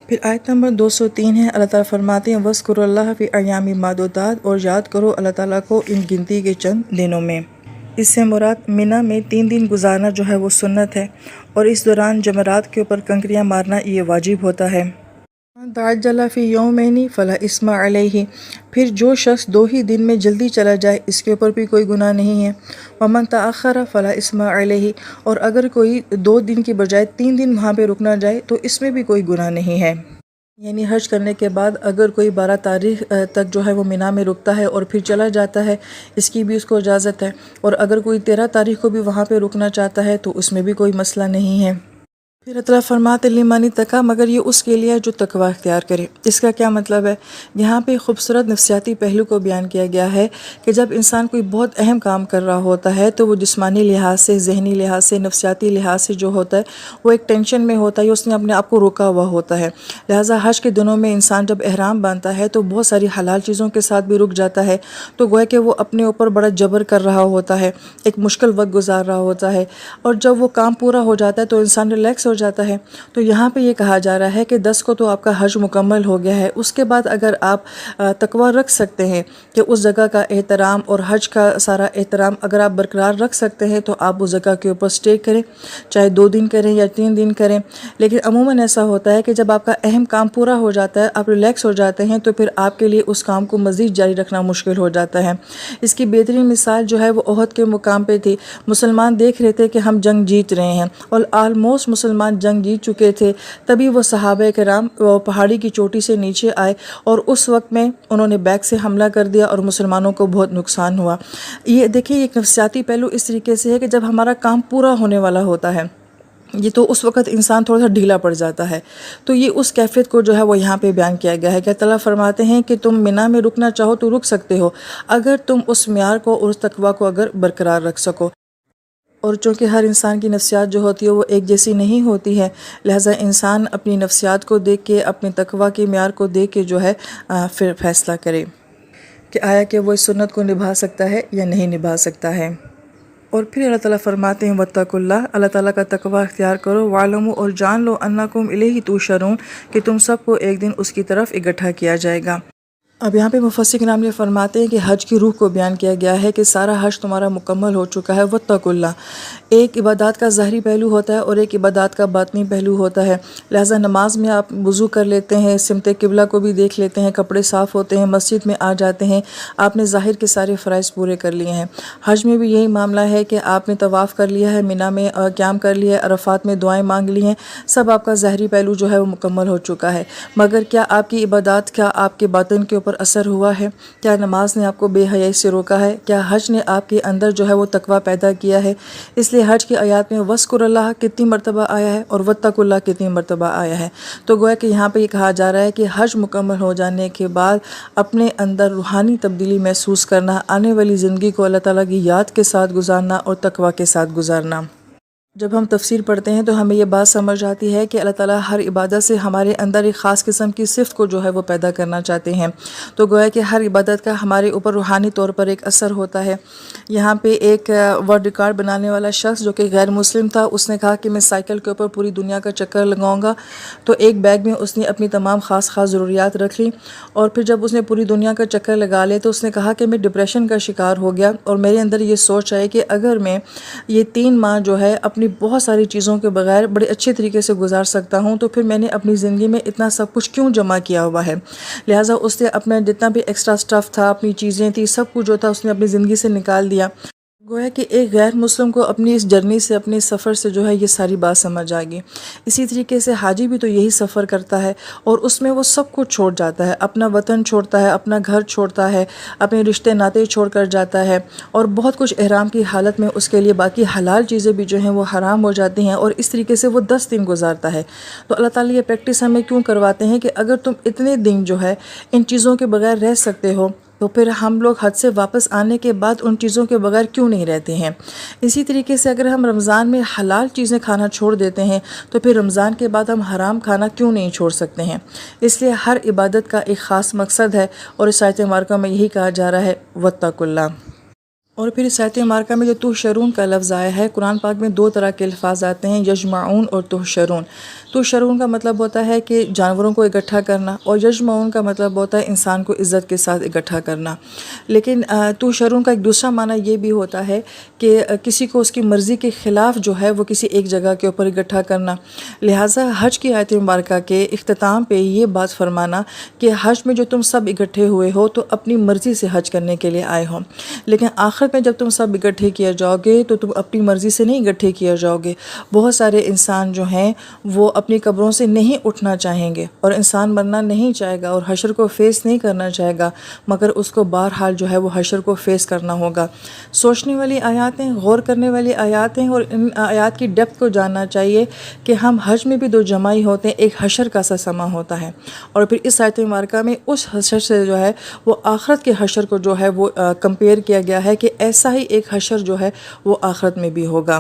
پھر آیت نمبر 203 ہے، اللہ تعالیٰ فرماتے ہیں وَاذْكُرُوا اللَّهَ فِي أَيَّامٍ مَّعْدُودَاتٍ، اور یاد کرو اللہ تعالیٰ کو ان گنتی کے چند دنوں میں۔ اس سے مراد منی میں 3 دن گزارنا جو ہے وہ سنت ہے، اور اس دوران جمرات کے اوپر کنکریاں مارنا یہ واجب ہوتا ہے۔ مَن تَعَجَّلَ فِي يَوْمَيْنِ فَلَا إِثْمَ عَلَيْهِ، پھر جو شخص 2 ہی دن میں جلدی چلا جائے اس کے اوپر بھی کوئی گناہ نہیں ہے۔ وَمَن تَأَخَّرَ فَلَا إِثْمَ عَلَيْهِ، اور اگر کوئی 2 دن کی بجائے 3 دن وہاں پہ رکنا جائے تو اس میں بھی کوئی گناہ نہیں ہے۔ یعنی حج کرنے کے بعد اگر کوئی 12 تاریخ تک جو ہے وہ منی میں رکتا ہے اور پھر چلا جاتا ہے، اس کی بھی اس کو اجازت ہے، اور اگر کوئی 13 تاریخ کو بھی وہاں پہ رکنا چاہتا ہے تو اس میں بھی کوئی مسئلہ نہیں ہے۔ پھر اللہ تعالیٰ فرماتے لِمَنِ اتَّقَىٰ، مگر یہ اس کے لیے جو تقوی اختیار کرے۔ اس کا کیا مطلب ہے؟ یہاں پہ خوبصورت نفسیاتی پہلو کو بیان کیا گیا ہے کہ جب انسان کوئی بہت اہم کام کر رہا ہوتا ہے تو وہ جسمانی لحاظ سے، ذہنی لحاظ سے، نفسیاتی لحاظ سے جو ہوتا ہے وہ ایک ٹینشن میں ہوتا ہے، اس نے اپنے آپ کو روکا ہوا ہوتا ہے۔ لہٰذا حج کے دنوں میں انسان جب احرام باندھتا ہے تو بہت ساری حلال چیزوں کے ساتھ بھی رک جاتا ہے، تو گویا کہ وہ اپنے اوپر بڑا جبر کر رہا ہوتا ہے، ایک مشکل وقت گزار رہا ہوتا ہے، اور جب وہ کام پورا ہو جاتا ہے تو انسان ریلیکس ہو جاتا ہے۔ تو یہاں پہ یہ کہا جا رہا ہے کہ 10 کو تو آپ کا حج مکمل ہو گیا ہے، اس کے بعد اگر آپ تقوی رکھ سکتے ہیں کہ اس جگہ کا احترام اور حج کا سارا احترام اگر آپ برقرار رکھ سکتے ہیں تو آپ اس جگہ کے اوپر سٹے کریں، چاہے 2 دن کریں یا 3 دن کریں۔ لیکن عموماً ایسا ہوتا ہے کہ جب آپ کا اہم کام پورا ہو جاتا ہے، آپ ریلیکس ہو جاتے ہیں، تو پھر آپ کے لیے اس کام کو مزید جاری رکھنا مشکل ہو جاتا ہے۔ اس کی بہترین مثال جو ہے وہ احد کے مقام پہ تھی۔ مسلمان دیکھ رہے تھے کہ ہم جنگ جیت رہے ہیں، اور آلموسٹ مسلمان جنگ جیت چکے تھے، تبھی وہ صحابہ کرام پہاڑی کی چوٹی سے نیچے آئے، اور اس وقت میں انہوں نے بیک سے حملہ کر دیا اور مسلمانوں کو بہت نقصان ہوا۔ یہ دیکھیں، ایک نفسیاتی پہلو اس طریقے سے ہے کہ جب ہمارا کام پورا ہونے والا ہوتا ہے یہ تو اس وقت انسان تھوڑا سا ڈھیلا پڑ جاتا ہے، تو یہ اس کیفیت کو جو ہے وہ یہاں پہ بیان کیا گیا ہے کہ اللہ فرماتے ہیں کہ تم منی میں رکنا چاہو تو رک سکتے ہو، اگر تم اس معیار کو اور اس تقوی کو اگر برقرار رکھ سکو۔ اور چونکہ ہر انسان کی نفسیات جو ہوتی ہے وہ ایک جیسی نہیں ہوتی ہے، لہٰذا انسان اپنی نفسیات کو دیکھ کے، اپنے تقوی کے معیار کو دیکھ کے جو ہے پھر فیصلہ کرے کہ آیا کہ وہ اس سنت کو نبھا سکتا ہے یا نہیں نبھا سکتا ہے۔ اور پھر اللہ تعالیٰ فرماتے ہیں وَاتَّقُوا اللَّهَ، اللہ تعالیٰ کا تقوی اختیار کرو، وَاعْلَمُوا، اور جان لو، أَنَّكُمْ إِلَيْهِ تُحْشَرُونَ، کہ تم سب کو ایک دن اس کی طرف اکٹھا کیا جائے گا۔ اب یہاں پہ مفسر کرام یہ فرماتے ہیں کہ حج کی روح کو بیان کیا گیا ہے کہ سارا حج تمہارا مکمل ہو چکا ہے۔ وَاتَّقُوا اللَّهَ، ایک عبادات کا ظاہری پہلو ہوتا ہے اور ایک عبادات کا باطنی پہلو ہوتا ہے، لہٰذا نماز میں آپ وضو کر لیتے ہیں، سمت قبلہ کو بھی دیکھ لیتے ہیں، کپڑے صاف ہوتے ہیں، مسجد میں آ جاتے ہیں، آپ نے ظاہر کے سارے فرائض پورے کر لیے ہیں۔ حج میں بھی یہی معاملہ ہے کہ آپ نے طواف کر لیا ہے، منی میں قیام کر لیا ہے، عرفات میں دعائیں مانگ لی ہیں، سب آپ کا ظاہری پہلو جو ہے وہ مکمل ہو چکا ہے، مگر کیا آپ کی عبادات کا آپ کے باطن کے اوپر اثر ہوا ہے؟ کیا نماز نے آپ کو بے حیائی سے روکا ہے؟ کیا حج نے آپ کے اندر جو ہے وہ تقوی پیدا کیا ہے؟ اس لیے حج کی آیات میں وَاذْكُرُوا اللَّهَ کتنی مرتبہ آیا ہے اور وَاتَّقُوا اللَّهَ کتنی مرتبہ آیا ہے؟ تو گویا کہ یہاں پہ یہ کہا جا رہا ہے کہ حج مکمل ہو جانے کے بعد اپنے اندر روحانی تبدیلی محسوس کرنا، آنے والی زندگی کو اللہ تعالیٰ کی یاد کے ساتھ گزارنا اور تقوی کے ساتھ گزارنا۔ جب ہم تفسیر پڑھتے ہیں تو ہمیں یہ بات سمجھ آتی ہے کہ اللہ تعالیٰ ہر عبادت سے ہمارے اندر ایک خاص قسم کی صفت کو جو ہے وہ پیدا کرنا چاہتے ہیں، تو گویا کہ ہر عبادت کا ہمارے اوپر روحانی طور پر ایک اثر ہوتا ہے۔ یہاں پہ ایک ورلڈ ریکارڈ بنانے والا شخص جو کہ غیر مسلم تھا، اس نے کہا کہ میں سائیکل کے اوپر پوری دنیا کا چکر لگاؤں گا، تو ایک بیگ میں اس نے اپنی تمام خاص ضروریات رکھ لی، اور پھر جب اس نے پوری دنیا کا چکر لگا لیا تو اس نے کہا کہ میں ڈپریشن کا شکار ہو گیا، اور میرے اندر یہ سوچ آئی کہ اگر میں یہ 3 ماہ جو ہے اپنی بہت ساری چیزوں کے بغیر بڑے اچھے طریقے سے گزار سکتا ہوں، تو پھر میں نے اپنی زندگی میں اتنا سب کچھ کیوں جمع کیا ہوا ہے؟ لہٰذا اس نے اپنا جتنا بھی ایکسٹرا سٹف تھا، اپنی چیزیں تھی، سب کچھ جو تھا اس نے اپنی زندگی سے نکال دیا۔ گویا کہ ایک غیر مسلم کو اپنی اس جرنی سے، اپنے سفر سے جو ہے یہ ساری بات سمجھ آ گئی۔ اسی طریقے سے حاجی بھی تو یہی سفر کرتا ہے، اور اس میں وہ سب کچھ چھوڑ جاتا ہے، اپنا وطن چھوڑتا ہے، اپنا گھر چھوڑتا ہے، اپنے رشتے ناطے چھوڑ کر جاتا ہے، اور بہت کچھ احرام کی حالت میں اس کے لیے باقی حلال چیزیں بھی جو ہیں وہ حرام ہو جاتی ہیں، اور اس طریقے سے وہ 10 دن گزارتا ہے۔ تو اللہ تعالیٰ یہ پریکٹس ہمیں کیوں کرواتے ہیں کہ اگر تم اتنے دن جو ہے ان چیزوں کے بغیر رہ سکتے ہو، تو پھر ہم لوگ حج سے واپس آنے کے بعد ان چیزوں کے بغیر کیوں نہیں رہتے ہیں؟ اسی طریقے سے اگر ہم رمضان میں حلال چیزیں کھانا چھوڑ دیتے ہیں تو پھر رمضان کے بعد ہم حرام کھانا کیوں نہیں چھوڑ سکتے ہیں؟ اس لیے ہر عبادت کا ایک خاص مقصد ہے، اور اس آیت مبارکہ میں یہی کہا جا رہا ہے وَاتَّقُوا اللَّهَ۔ اور پھر اس آیت مبارکہ میں جو تحشرون کا لفظ آیا ہے، قرآن پاک میں دو طرح کے الفاظ آتے ہیں، یجمعون اور تحشرون۔ تحشرون کا مطلب ہوتا ہے کہ جانوروں کو اکٹھا کرنا، اور یجمعون کا مطلب ہوتا ہے انسان کو عزت کے ساتھ اکٹھا کرنا۔ لیکن تحشرون کا ایک دوسرا معنی یہ بھی ہوتا ہے کہ کسی کو اس کی مرضی کے خلاف جو ہے وہ کسی ایک جگہ کے اوپر اکٹھا کرنا۔ لہٰذا حج کی آیت مبارکہ کے اختتام پہ یہ بات فرمانا کہ حج میں جو تم سب اکٹھے ہوئے ہو تو اپنی مرضی سے حج کرنے کے لیے آئے ہو، لیکن آخر میں جب تم سب اکٹھے کیا جاؤ گے تو تم اپنی مرضی سے نہیں اکٹھے کیا جاؤ گے۔ بہت سارے انسان جو ہیں وہ اپنی قبروں سے نہیں اٹھنا چاہیں گے، اور انسان مرنا نہیں چاہے گا اور حشر کو فیس نہیں کرنا چاہے گا، مگر اس کو بہرحال جو ہے وہ حشر کو فیس کرنا ہوگا۔ سوچنے والی آیات ہیں، غور کرنے والی آیات ہیں، اور ان آیات کی ڈیپتھ کو جاننا چاہیے کہ ہم حج میں بھی دو جمائی ہوتے ہیں، ایک حشر کا سا سما ہوتا ہے، اور پھر اس آیت مبارکہ میں اس حشر سے جو ہے وہ آخرت کے حشر کو جو ہے وہ کمپیئر کیا گیا ہے کہ ایسا ہی ایک حشر جو ہے وہ آخرت میں بھی ہوگا۔